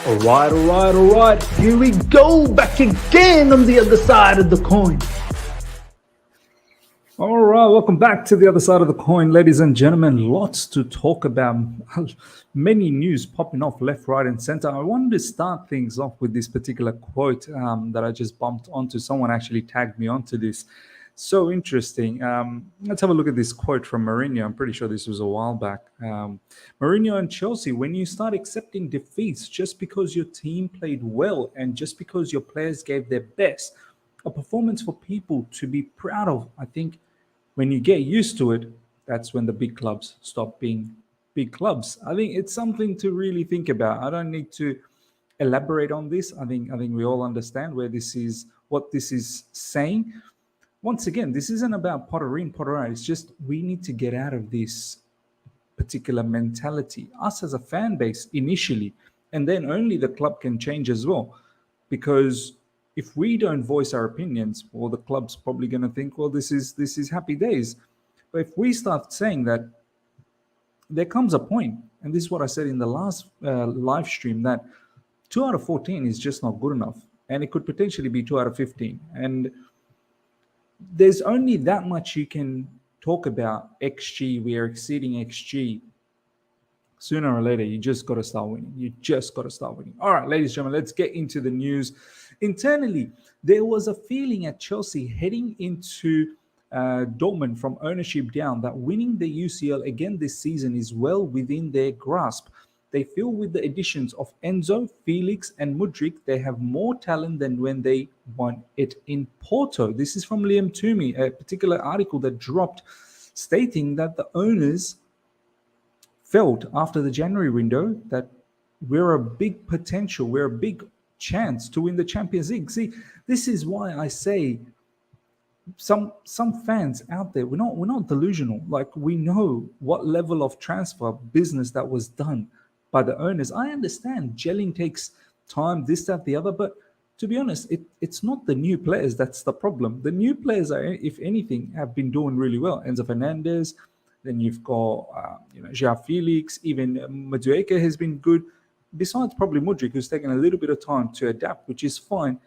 All right. Here we go, back again on the other side of the coin. All right, welcome back to the other side of the coin, ladies and gentlemen. Lots to talk about. Many news popping off left, right, and center. I wanted to start things off with this particular quote that I just bumped onto. Someone actually tagged me onto this. So interesting. Let's have a look at this quote from Mourinho. I'm pretty sure this was a while back. Mourinho and Chelsea, when you start accepting defeats just because your team played well and just because your players gave their best, a performance for people to be proud of, I think when you get used to it, that's when the big clubs stop being big clubs. I think it's something to really think about. I don't need to elaborate on this. I think we all understand what this is saying. Once again, this isn't about Potter in, Potter out. It's just we need to get out of this particular mentality. Us as a fan base initially, and then only the club can change as well. Because if we don't voice our opinions, well, the club's probably going to think, well, this is happy days. But if we start saying that, there comes a point, and this is what I said in the last live stream, that 2 out of 14 is just not good enough, and it could potentially be 2 out of 15. And there's only that much you can talk about XG. We are exceeding XG. Sooner or later, you just got to start winning. All right, ladies and gentlemen, let's get into the news. Internally, there was a feeling at Chelsea heading into Dortmund from ownership down that winning the UCL again this season is well within their grasp. They feel with the additions of Enzo, Felix, and Mudryk, they have more talent than when they won it in Porto. This is from Liam Toomey, a particular article that dropped stating that the owners felt after the January window that we're a big potential, we're a big chance to win the Champions League. See, this is why I say some fans out there, we're not delusional. Like, we know what level of transfer business that was done by the owners. I understand gelling takes time, this, that, the other, but to be honest, it's not the new players that's the problem. The new players are, if anything, have been doing really well. Enzo Fernandez, then you've got João Felix, even Madueke has been good. Besides probably Mudryk, who's taken a little bit of time to adapt, which is fine.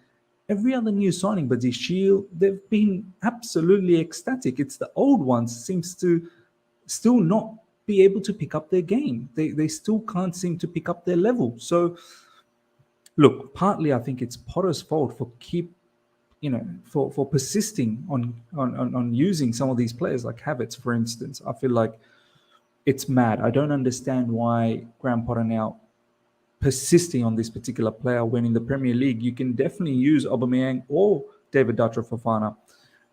Every other new signing, but this Shield, they've been absolutely ecstatic. It's the old ones seems to still not be able to pick up their game. They still can't seem to pick up their level. So, look, partly I think it's Potter's fault for for persisting on using some of these players like Havertz, for instance. I feel like it's mad. I don't understand why Graham Potter now persisting on this particular player when in the Premier League you can definitely use Aubameyang or David Datra Fofana.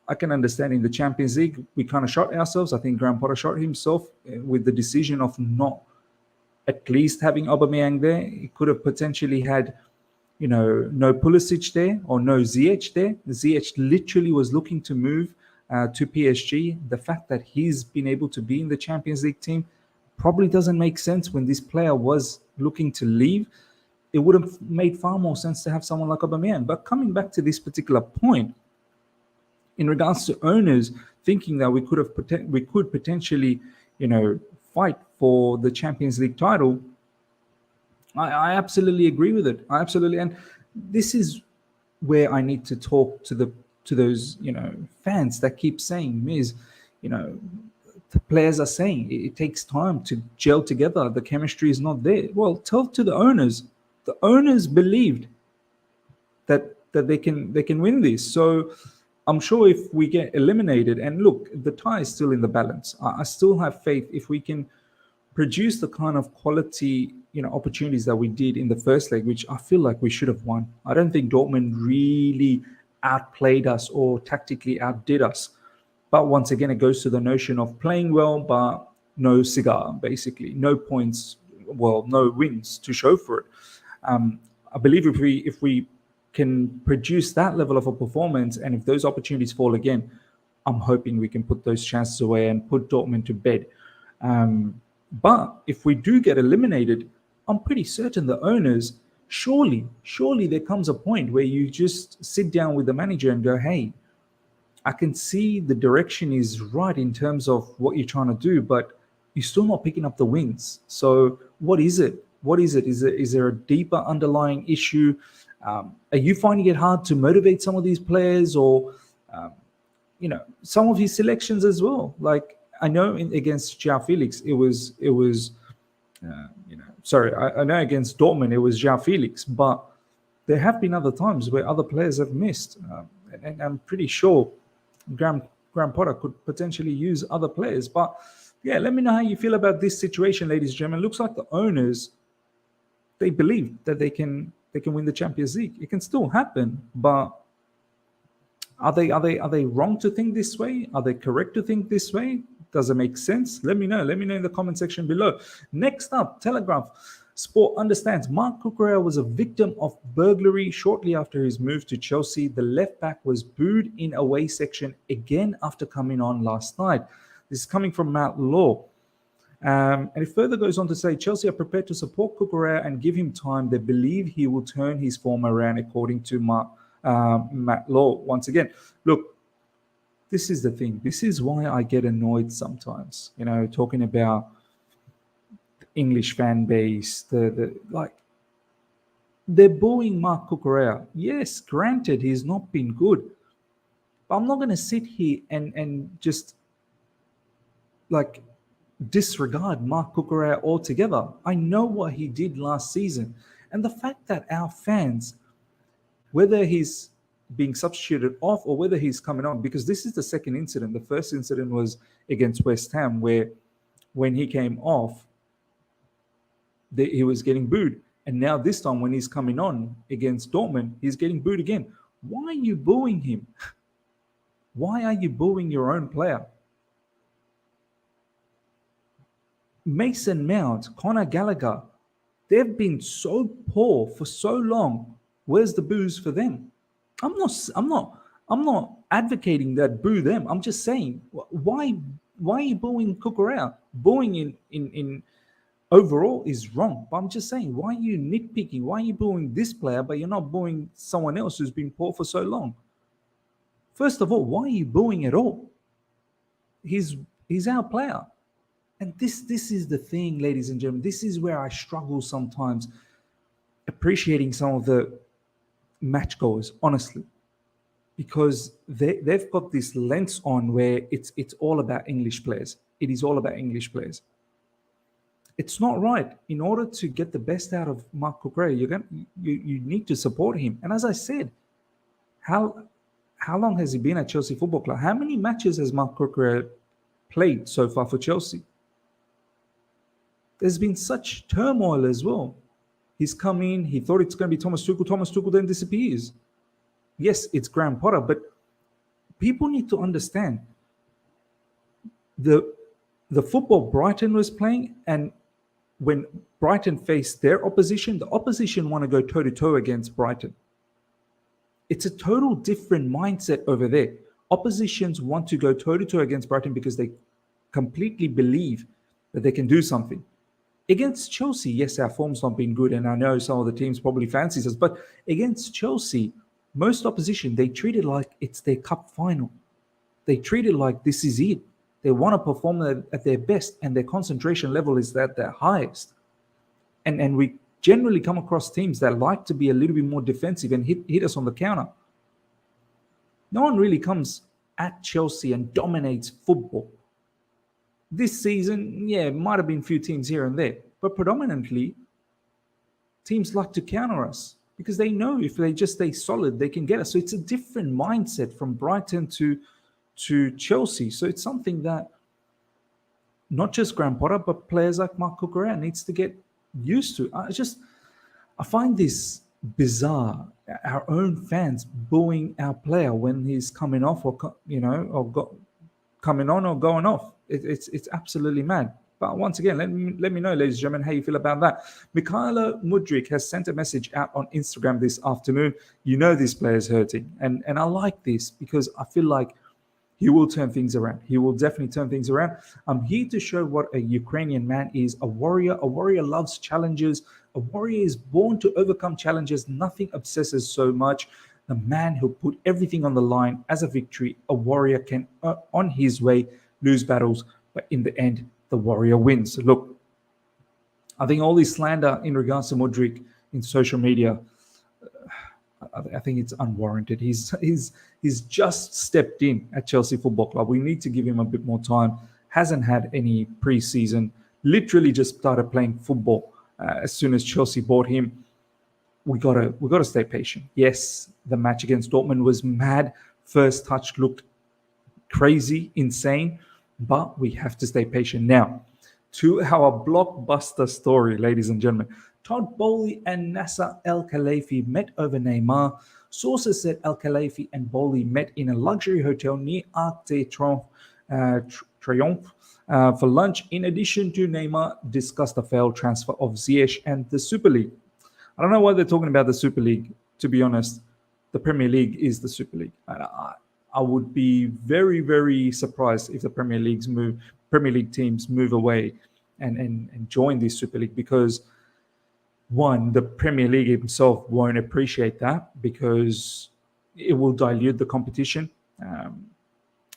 I can understand in the Champions League we kind of shot ourselves. I think Graham Potter shot himself with the decision of not at least having Aubameyang there. He could have potentially had no Pulisic there or no Ziyech there. Ziyech literally was looking to move to PSG. The fact that he's been able to be in the Champions League team probably doesn't make sense when this player was looking to leave. It would have made far more sense to have someone like Aubameyang. But coming back to this particular point, in regards to owners thinking that we could potentially, fight for the Champions League title, I absolutely agree with it. And this is where I need to talk to those fans that keep saying, Miz, the players are saying it takes time to gel together. The chemistry is not there. Well, tell to the owners. The owners believed that they can win this. So I'm sure if we get eliminated, and look, the tie is still in the balance. I still have faith if we can produce the kind of quality opportunities that we did in the first leg, which I feel like we should have won. I don't think Dortmund really outplayed us or tactically outdid us. But once again, it goes to the notion of playing well, but no cigar, basically. No points, well, no wins to show for it. I believe if we can produce that level of a performance, and if those opportunities fall again, I'm hoping we can put those chances away and put Dortmund to bed. But if we do get eliminated, I'm pretty certain the owners, surely there comes a point where you just sit down with the manager and go, hey, I can see the direction is right in terms of what you're trying to do, but you're still not picking up the wins. So what is it? What is it? Is there a deeper underlying issue? Are you finding it hard to motivate some of these players, or some of his selections as well? Like, I know against João Felix, it was sorry, I know against Dortmund it was João Felix, but there have been other times where other players have missed, and I'm pretty sure Graham Potter could potentially use other players. But yeah, let me know how you feel about this situation, ladies and gentlemen. Looks like the owners, they believe that they can win the Champions League. It can still happen, but are they wrong to think this way? Are they correct to think this way? Does it make sense? Let me know. Let me know in the comment section below. Next up, Telegraph Sport understands Marc Cucurella was a victim of burglary shortly after his move to Chelsea. The left back was booed in away section again after coming on last night. This is coming from Matt Law. And it further goes on to say Chelsea are prepared to support Cucurella and give him time. They believe he will turn his form around, according to Matt Law. Once again, look, this is the thing. This is why I get annoyed sometimes, talking about the English fan base. They're booing Marc Cucurella. Yes, granted, he's not been good. But I'm not going to sit here and just disregard Marc Cucurella altogether. I know what he did last season. And the fact that our fans, whether he's being substituted off or whether he's coming on, because this is the second incident. The first incident was against West Ham, where when he came off, he was getting booed. And now this time when he's coming on against Dortmund, he's getting booed again. Why are you booing him? Why are you booing your own player? Mason Mount, Conor Gallagher, they've been so poor for so long. Where's the boos for them? I'm not advocating that boo them. I'm just saying, why are you booing Cucurella? Booing in overall is wrong. But I'm just saying, why are you nitpicking? Why are you booing this player, but you're not booing someone else who's been poor for so long? First of all, why are you booing at all? He's our player. And this is the thing, ladies and gentlemen. This is where I struggle sometimes appreciating some of the match goers, honestly, because they've got this lens on where it's all about English players. It is all about English players. It's not right. In order to get the best out of Marc Cucurella, you need to support him. And as I said, how long has he been at Chelsea Football Club? How many matches has Marc Cucurella played so far for Chelsea? There's been such turmoil as well. He's come in, he thought it's going to be Thomas Tuchel. Thomas Tuchel then disappears. Yes, it's Graham Potter, but people need to understand the football Brighton was playing, and when Brighton faced their opposition, the opposition want to go toe-to-toe against Brighton. It's a total different mindset over there. Oppositions want to go toe-to-toe against Brighton because they completely believe that they can do something. Against Chelsea, yes, our form's not been good, and I know some of the teams probably fancies us, but against Chelsea, most opposition, they treat it like it's their cup final. They treat it like this is it. They want to perform at their best, and their concentration level is at their highest. And we generally come across teams that like to be a little bit more defensive and hit us on the counter. No one really comes at Chelsea and dominates football. This season, yeah, it might have been a few teams here and there, but predominantly, teams like to counter us because they know if they just stay solid, they can get us. So it's a different mindset from Brighton to Chelsea. So it's something that not just Graham Potter, but players like Marc Cucurella needs to get used to. I find this bizarre. Our own fans booing our player when he's coming off coming on or going off. It's absolutely mad. But once again, let me know, ladies and gentlemen, how you feel about that. Felix Mudryk has sent a message out on Instagram this afternoon. You know this player is hurting. And I like this because I feel like he will turn things around. He will definitely turn things around. I'm here to show what a Ukrainian man is, a warrior. A warrior loves challenges. A warrior is born to overcome challenges. Nothing obsesses so much. The man who put everything on the line as a victory. A warrior can, on his way, lose battles, but in the end, the warrior wins. Look, I think all this slander in regards to Mudryk in social media, I think it's unwarranted. He's just stepped in at Chelsea Football Club. We need to give him a bit more time. Hasn't had any pre-season. Literally just started playing football as soon as Chelsea bought him. We gotta stay patient. Yes, the match against Dortmund was mad. First touch looked crazy, insane, but we have to stay patient. Now, to our blockbuster story, ladies and gentlemen. Todd Boehly and Nasser Al-Khelaifi met over Neymar. Sources said Al-Khelaifi and Boehly met in a luxury hotel near Arc de Triomphe for lunch. In addition to Neymar, discussed the failed transfer of Ziyech and the Super League. I don't know why they're talking about the Super League. To be honest, the Premier League is the Super League. I would be very, very surprised if the Premier League teams move away and join this Super League, because one, the Premier League himself won't appreciate that because it will dilute the competition.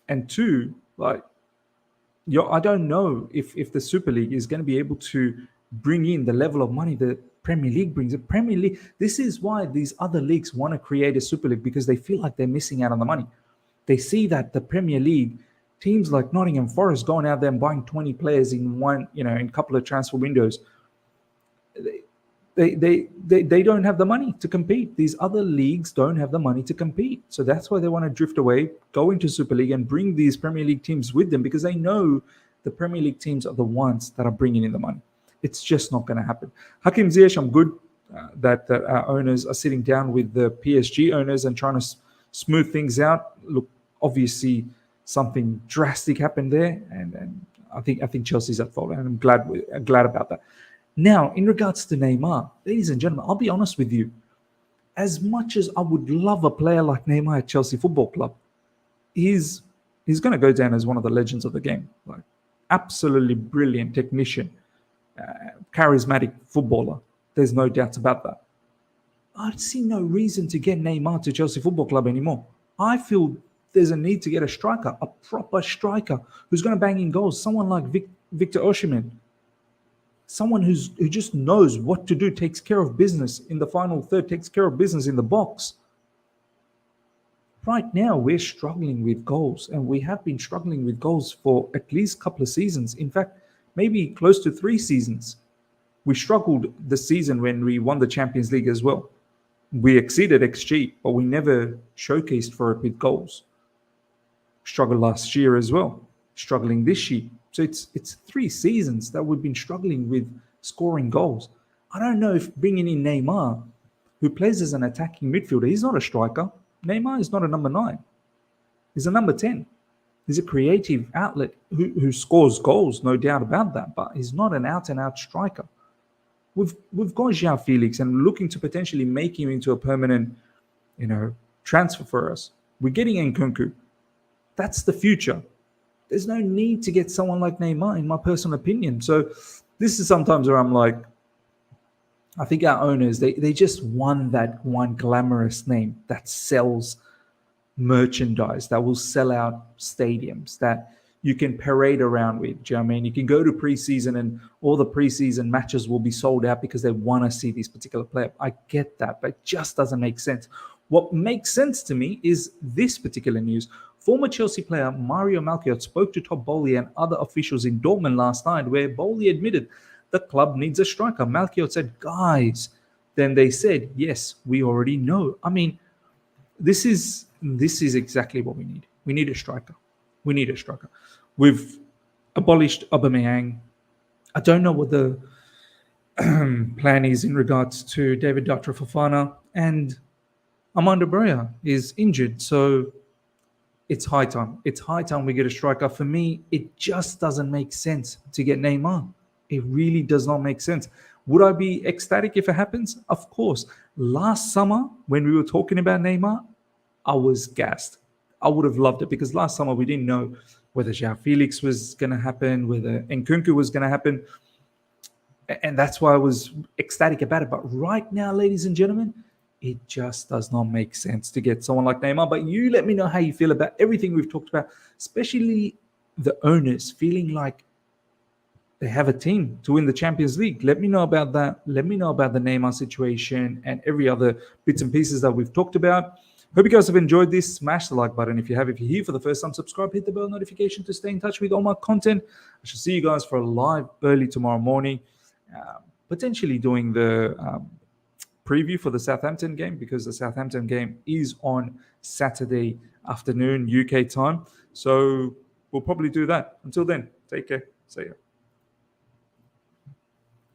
And two, I don't know if the Super League is going to be able to bring in the level of money that Premier League brings. The Premier League, this is why these other leagues want to create a Super League, because they feel like they're missing out on the money. They see that the Premier League, teams like Nottingham Forest going out there and buying 20 players in in a couple of transfer windows. They don't have the money to compete. These other leagues don't have the money to compete. So that's why they want to drift away, go into Super League and bring these Premier League teams with them, because they know the Premier League teams are the ones that are bringing in the money. It's just not going to happen. Hakim Ziyech, I'm good that our owners are sitting down with the PSG owners and trying to smooth things out. Look, obviously something drastic happened there, and I think Chelsea's at fault, and I'm glad about that. Now, in regards to Neymar, ladies and gentlemen, I'll be honest with you. As much as I would love a player like Neymar at Chelsea Football Club, he's going to go down as one of the legends of the game. Like, absolutely brilliant technician, charismatic footballer. There's no doubts about that. I see no reason to get Neymar to Chelsea Football Club anymore. I feel there's a need to get a striker, a proper striker who's going to bang in goals. Someone like Victor Osimhen. Someone who just knows what to do, takes care of business in the final third, takes care of business in the box. Right now, we're struggling with goals, and we have been struggling with goals for at least a couple of seasons. In fact, maybe close to 3 seasons. We struggled the season when we won the Champions League as well. We exceeded XG, but we never showcased for it with goals. Struggled last year as well. Struggling this year. So it's 3 seasons that we've been struggling with scoring goals. I don't know if bringing in Neymar, who plays as an attacking midfielder, he's not a striker. Neymar is not a number 9. He's a number 10. He's a creative outlet who scores goals, no doubt about that, but he's not an out-and-out striker. We've got João Felix and looking to potentially make him into a permanent, transfer for us. We're getting Nkunku. That's the future. There's no need to get someone like Neymar, in my personal opinion. So this is sometimes where I'm like, I think our owners, they just want that one glamorous name that sells merchandise, that will sell out stadiums, that you can parade around with. Do you know what I mean? You can go to preseason and all the preseason matches will be sold out because they want to see this particular player. I get that, but it just doesn't make sense. What makes sense to me is this particular news. Former Chelsea player Mario Malchiot spoke to Todd Boehly and other officials in Dortmund last night, where Boehly admitted the club needs a striker. Malchiot said, guys, then they said, yes, we already know. I mean, this is exactly what we need. We need a striker. We need a striker. We've abolished Aubameyang. I don't know what the plan is in regards to David Datra Fofana, and Armando Broja is injured. So it's high time. It's high time we get a striker. For me, it just doesn't make sense to get Neymar. It really does not make sense. Would I be ecstatic if it happens? Of course. Last summer, when we were talking about Neymar, I was gassed. I would have loved it because last summer we didn't know whether João Felix was going to happen, whether Nkunku was going to happen. And that's why I was ecstatic about it. But right now, ladies and gentlemen, it just does not make sense to get someone like Neymar. But you let me know how you feel about everything we've talked about, especially the owners feeling like they have a team to win the Champions League. Let me know about that. Let me know about the Neymar situation and every other bits and pieces that we've talked about. Hope you guys have enjoyed this. Smash the like button if you have. If you're here for the first time, subscribe, hit the bell notification to stay in touch with all my content. I shall see you guys for a live early tomorrow morning, potentially doing the preview for the Southampton game, because the Southampton game is on Saturday afternoon UK time. So we'll probably do that. Until then, take care. See ya.